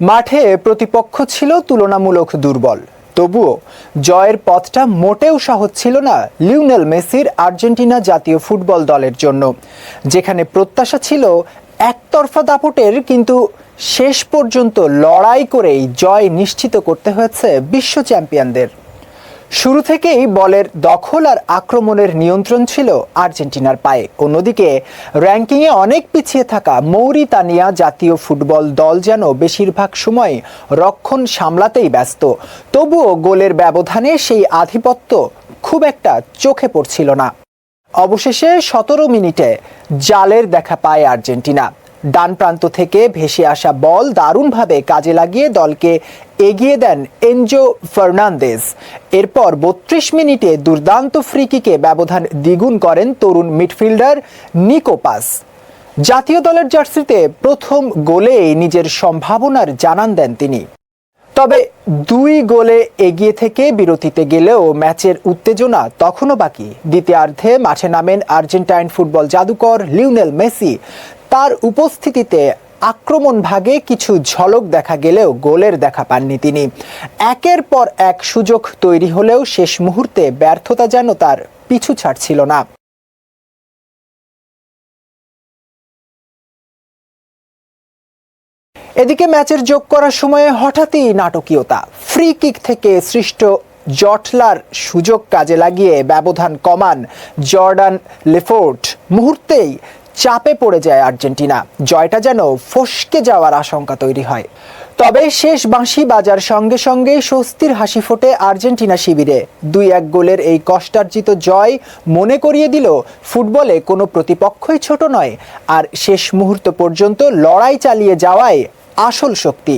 মাঠে প্রতিপক্ষ ছিল তুলনামূলক দুর্বল, তবুও জয়ের পথটা মোটেও সহজ ছিল না লিওনেল মেসির আর্জেন্টিনা জাতীয় ফুটবল দলের জন্য। যেখানে প্রত্যাশা ছিল একতরফা দাপটের, কিন্তু শেষ পর্যন্ত লড়াই করেই জয় নিশ্চিত করতে হয়েছে বিশ্ব চ্যাম্পিয়নদের। শুরু থেকেই বলের দখল আর আক্রমণের নিয়ন্ত্রণ ছিল আর্জেন্টিনার পায়ে। অন্যদিকে র্যাঙ্কিংয়ে অনেক পিছিয়ে থাকা মৌরিতানিয়া জাতীয় ফুটবল দল যেন বেশিরভাগ সময় রক্ষণ সামলাতেই ব্যস্ত। তবুও গোলের ব্যবধানে সেই আধিপত্য খুব একটা চোখে পড়ছিল না। অবশেষে 17 মিনিটে জালের দেখা পায় আর্জেন্টিনা। ডান প্রান্ত থেকে ভেসে আসা বল দারুণভাবে কাজে লাগিয়ে দলকে এগিয়ে দেন এনজো ফার্নান্দেজ। এরপর 32 মিনিটে দুর্দান্ত ফ্রি কিকে ব্যবধান দ্বিগুণ করেন তরুণ মিডফিল্ডার নিকো পাস। জাতীয় দলের জার্সিতে প্রথম গোলেই নিজের সম্ভাবনার জানান দেন তিনি। তবে 2 গোলে এগিয়ে থেকে বিরতিতে গেলেও ম্যাচের উত্তেজনা তখনও বাকি। দ্বিতীয়ার্ধে মাঠে নামেন আর্জেন্টাইন ফুটবল জাদুকর লিওনেল মেসি। তার উপস্থিতিতে আক্রমণ ভাগে কিছু ঝলক দেখা গেলেও গোলের দেখা পাননি তিনি। একের পর এক সুযোগ তৈরি হলেও শেষ মুহূর্তে ব্যর্থতা যেন তার পিছু ছাড়ছিল না। এদিকে ম্যাচের যোগ করার সময়ে হঠাৎই নাটকীয়তা। ফ্রি কিক থেকে সৃষ্ট জটলার সুযোগ কাজে লাগিয়ে ব্যবধান কমান জর্ডান লেফোর্ট। মুহূর্তেই চাপে পড়ে যায় আর্জেন্টিনা। জয়টা যেন ফসকে যাওয়ার আশঙ্কা তৈরি হয়। তবে শেষ বাঁশি বাজার সঙ্গে সঙ্গে স্বস্তির হাসি ফোটে আর্জেন্টিনা শিবিরে। 2-1 গোলের এই কষ্টার্জিত জয় মনে করিয়ে দিল ফুটবলে কোনো প্রতিপক্ষই ছোট নয়, আর শেষ মুহূর্ত পর্যন্ত লড়াই চালিয়ে যাওয়াই আসল শক্তি।